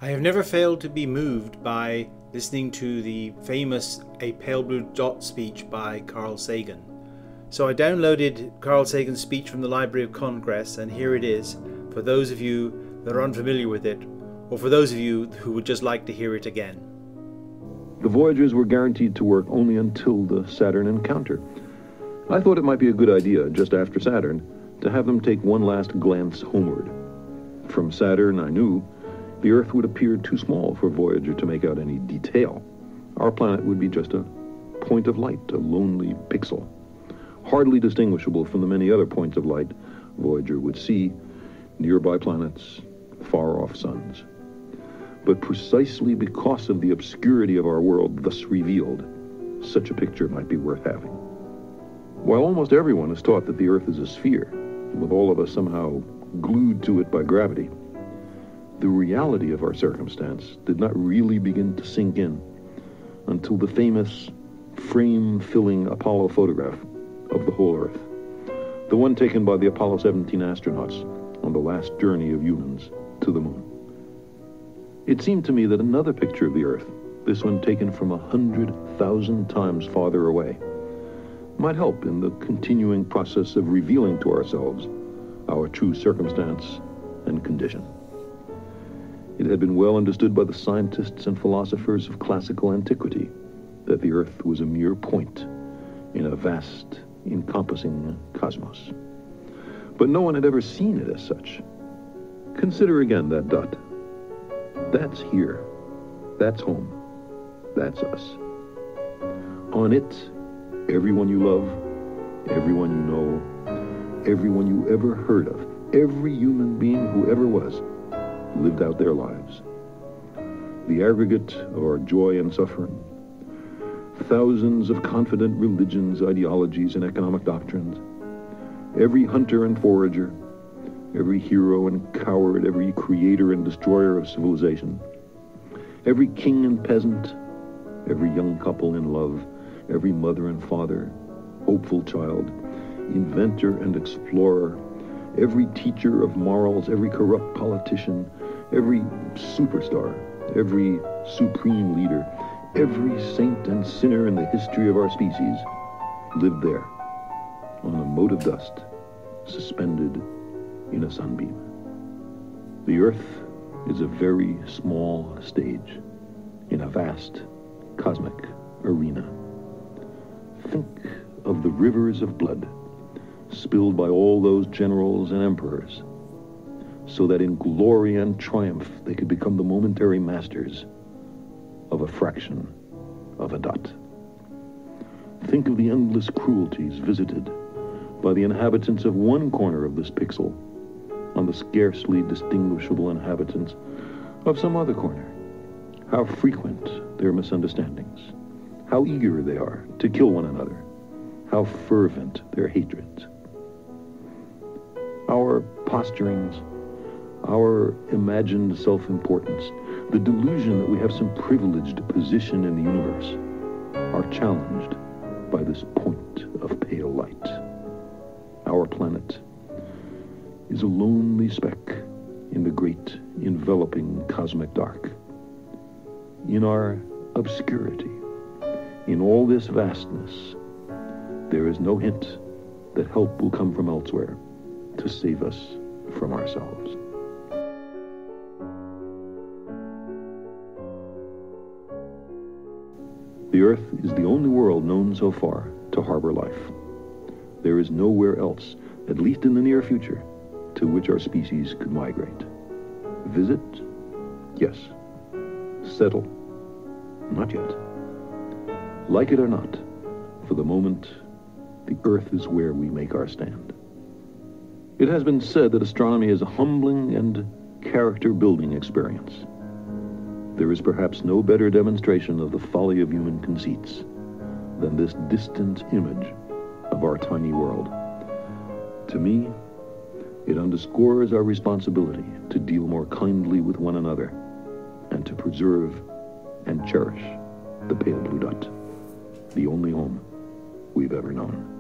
I have never failed to be moved by listening to the famous A Pale Blue Dot speech by Carl Sagan. So I downloaded Carl Sagan's speech from the Library of Congress, and here it is for those of you that are unfamiliar with it, or for those of you who would just like to hear it again. The Voyagers were guaranteed to work only until the Saturn encounter. I thought it might be a good idea, just after Saturn, to have them take one last glance homeward. From Saturn, I knew, the Earth would appear too small for Voyager to make out any detail. Our planet would be just a point of light, a lonely pixel, hardly distinguishable from the many other points of light Voyager would see, nearby planets, far-off suns. But precisely because of the obscurity of our world thus revealed, such a picture might be worth having. While almost everyone is taught that the Earth is a sphere, with all of us somehow glued to it by gravity, the reality of our circumstance did not really begin to sink in until the famous frame-filling Apollo photograph of the whole Earth, the one taken by the Apollo 17 astronauts on the last journey of humans to the moon. It seemed to me that another picture of the Earth, this one taken from 100,000 times farther away, might help in the continuing process of revealing to ourselves our true circumstance and condition. It had been well understood by the scientists and philosophers of classical antiquity that the Earth was a mere point in a vast, encompassing cosmos. But no one had ever seen it as such. Consider again that dot. That's here. That's home. That's us. On it, everyone you love, everyone you know, everyone you ever heard of, every human being who ever was, lived out their lives. The aggregate of our joy and suffering, thousands of confident religions, ideologies, and economic doctrines, every hunter and forager, every hero and coward, every creator and destroyer of civilization, every king and peasant, every young couple in love, every mother and father, hopeful child, inventor and explorer, every teacher of morals, every corrupt politician, every superstar, every supreme leader, every saint and sinner in the history of our species lived there on a mote of dust suspended in a sunbeam. The Earth is a very small stage in a vast cosmic arena. Think of the rivers of blood spilled by all those generals and emperors, so that in glory and triumph they could become the momentary masters of a fraction of a dot. Think of the endless cruelties visited by the inhabitants of one corner of this pixel on the scarcely distinguishable inhabitants of some other corner. How frequent their misunderstandings, how eager they are to kill one another, how fervent their hatreds. Our posturings, our imagined self-importance, the delusion that we have some privileged position in the universe, are challenged by this point of pale light. Our planet is a lonely speck in the great enveloping cosmic dark. In our obscurity, in all this vastness, there is no hint that help will come from elsewhere to save us from ourselves. The Earth is the only world known so far to harbor life. There is nowhere else, at least in the near future, to which our species could migrate. Visit? Yes. Settle? Not yet. Like it or not, for the moment, the Earth is where we make our stand. It has been said that astronomy is a humbling and character-building experience. There is perhaps no better demonstration of the folly of human conceits than this distant image of our tiny world. To me, it underscores our responsibility to deal more kindly with one another and to preserve and cherish the pale blue dot, the only home we've ever known.